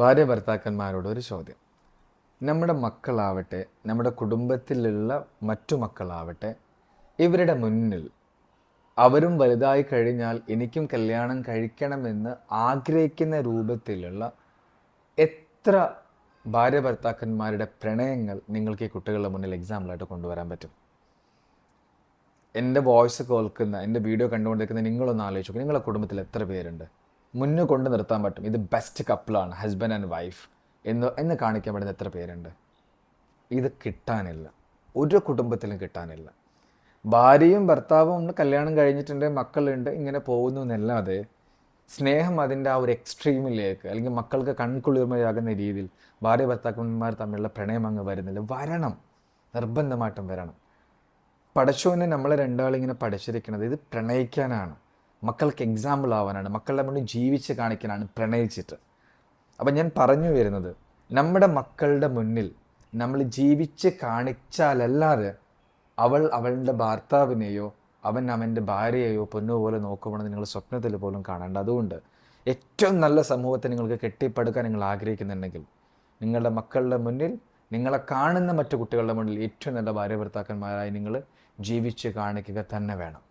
ഭാര്യ ഭർത്താക്കന്മാരോട് ഒരു ചോദ്യം. നമ്മുടെ മക്കളാവട്ടെ, നമ്മുടെ കുടുംബത്തിലുള്ള മറ്റു മക്കളാവട്ടെ, ഇവരുടെ മുന്നിൽ അവരും വലുതായി കഴിഞ്ഞാൽ എനിക്കും കല്യാണം കഴിക്കണമെന്ന് ആഗ്രഹിക്കുന്ന രൂപത്തിലുള്ള എത്ര ഭാര്യ ഭർത്താക്കന്മാരുടെ പ്രണയങ്ങൾ നിങ്ങൾക്ക് ഈ കുട്ടികളുടെ മുന്നിൽ എക്സാമ്പിളായിട്ട് കൊണ്ടുവരാൻ പറ്റും? എൻ്റെ വോയിസ് കേൾക്കുന്ന, എൻ്റെ വീഡിയോ കണ്ടുകൊണ്ടിരിക്കുന്ന നിങ്ങളൊന്ന് ആലോചിച്ച് നോക്കുക. നിങ്ങളുടെ കുടുംബത്തിൽ എത്ര പേരുണ്ട് മുന്നേ കൊണ്ട് നിർത്താൻ പറ്റും ഇത് ബെസ്റ്റ് കപ്പിളാണ്, ഹസ്ബൻഡ് ആൻഡ് വൈഫ് എന്ന് കാണിക്കാൻ പറ്റുന്ന എത്ര പേരുണ്ട്? ഇത് കിട്ടാനില്ല, ഒരു കുടുംബത്തിലും കിട്ടാനില്ല. ഭാര്യയും ഭർത്താവും ഒന്ന് കല്യാണം കഴിഞ്ഞിട്ടുണ്ട്, മക്കളുണ്ട്, ഇങ്ങനെ പോകുന്നു എന്നല്ലാതെ സ്നേഹം അതിൻ്റെ ആ ഒരു എക്സ്ട്രീമിലേക്ക്, അല്ലെങ്കിൽ മക്കൾക്ക് കൺകുളിർമയാകുന്ന രീതിയിൽ ഭാര്യ ഭർത്താക്കന്മാർ തമ്മിലുള്ള പ്രണയം അങ്ങ് വരുന്നില്ല. വരണം, നിർബന്ധമായിട്ടും വരണം. പടച്ചോനെ നമ്മളെ രണ്ടാളിങ്ങനെ പഠിച്ചിരിക്കുന്നത് ഇത് പ്രണയിക്കാനാണ്, മക്കൾക്ക് എക്സാമ്പിൾ ആവാനാണ്, മക്കളുടെ മുന്നിൽ ജീവിച്ച് കാണിക്കാനാണ് പ്രണയിച്ചിട്ട്. അപ്പം ഞാൻ പറഞ്ഞു വരുന്നത്, നമ്മുടെ മക്കളുടെ മുന്നിൽ നമ്മൾ ജീവിച്ച് കാണിച്ചാലല്ലാതെ അവൾ അവളുടെ ഭർത്താവിനെയോ അവൻ അവൻ്റെ ഭാര്യയെയോ പൊന്നുപോലെ നോക്കുമെന്ന് നിങ്ങൾ സ്വപ്നത്തിൽ പോലും കാണേണ്ട. അതുകൊണ്ട് ഏറ്റവും നല്ല സമൂഹത്തെ നിങ്ങൾക്ക് കെട്ടിപ്പടുക്കാൻ നിങ്ങൾ ആഗ്രഹിക്കുന്നുണ്ടെങ്കിൽ നിങ്ങളുടെ മക്കളുടെ മുന്നിൽ, നിങ്ങളെ കാണുന്ന മറ്റു കുട്ടികളുടെ മുന്നിൽ ഏറ്റവും നല്ല ഭാര്യ ഭർത്താക്കന്മാരായി നിങ്ങൾ ജീവിച്ച് കാണിക്കുക തന്നെ വേണം.